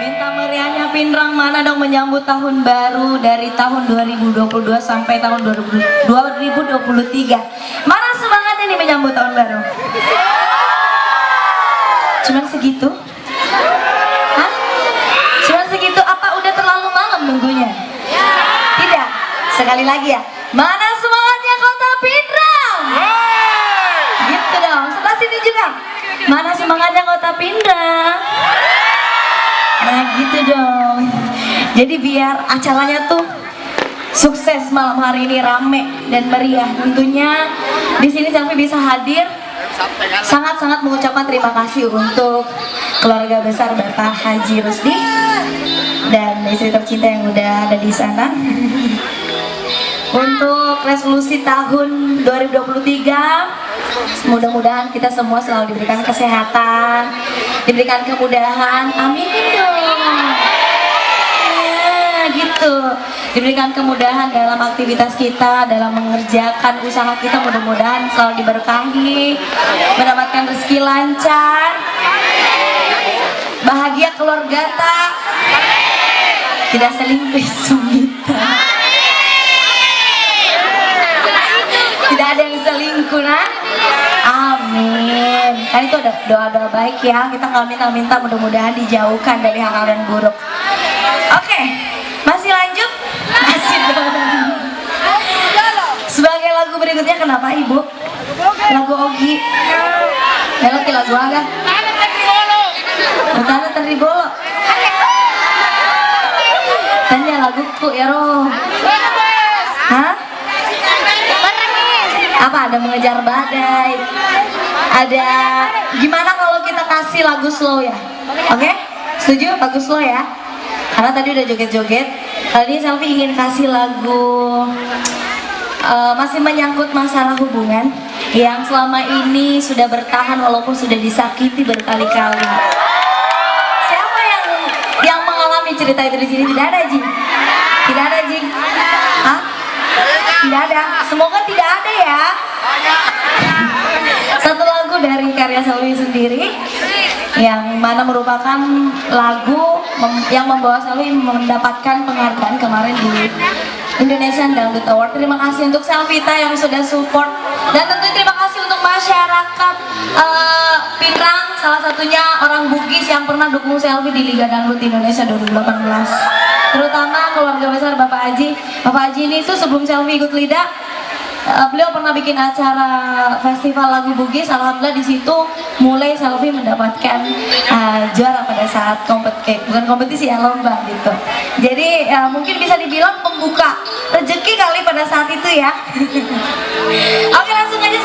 Minta meriahnya Pinrang mana dong menyambut tahun baru dari tahun 2022 sampai tahun 2023. Mana semangatnya nih menyambut tahun baru? Cuman segitu? Hah? Cuman segitu apa udah terlalu malam nunggunya? Tidak? Sekali lagi ya. Mana semangatnya Kota Pinrang? Gitu dong. Sebelah sini juga. Mana semangatnya Kota Pinrang? Nah gitu dong. Jadi biar acaranya tuh sukses malam hari ini, rame dan meriah. Tentunya di sini Selfie bisa hadir. Sangat-sangat mengucapkan terima kasih untuk keluarga besar Bapak Haji Rusdi dan istri tercinta yang udah ada di sana. Untuk resolusi tahun 2023, mudah-mudahan kita semua selalu diberikan kesehatan, diberikan kemudahan, amin dong. Nah gitu, diberikan kemudahan dalam aktivitas kita, dalam mengerjakan usaha kita, mudah-mudahan selalu diberkahi, mendapatkan rezeki lancar, bahagia keluarga tak, tidak selingkuh sumita. Tidak ada yang selingkuh, nah? Amin. Kan itu ada doa-doa baik ya. Kita nggak minta-minta, mudah-mudahan dijauhkan dari hal-hal yang buruk. Oke, masih lanjut? Masih dong. Sebagai lagu berikutnya kenapa Ibu? Lagu Ogi. Melok ke lagu apa? Tanda Tribolo. Tanya laguku ya roh. Hah? Apa ada mengejar badai? Ada gimana kalau kita kasih lagu slow ya? Oke? Setuju? Lagu slow ya? Karena tadi udah joget-joget. Kali ini Selfie ingin kasih lagu masih menyangkut masalah hubungan yang selama ini sudah bertahan walaupun sudah disakiti berkali-kali. Siapa yang mengalami cerita itu di sini? Tidak ada, Ji? Tidak ada, Ji? Hah? Tidak ada. Semoga tidak ada ya. Satu lagu dari karya Selfie sendiri yang mana merupakan lagu yang membawa Selfie mendapatkan penghargaan kemarin di Indonesian Dangdut Award. Terima kasih untuk Selvita yang sudah support dan tentunya terima kasih untuk masyarakat Pinrang, salah satunya orang Bugis yang pernah dukung Selfie di Liga Dangdut Indonesia 2018. Terutama keluarga besar Bapak Haji. Bapak Haji ini tuh sebelum Selfie ikut Lida, beliau pernah bikin acara festival lagu Bugis. Alhamdulillah di situ mulai Selfie mendapatkan juara pada saat bukan kompetisi ya, lomba gitu. Jadi mungkin bisa dibilang pembuka rezeki kali pada saat itu ya. Oke, langsung aja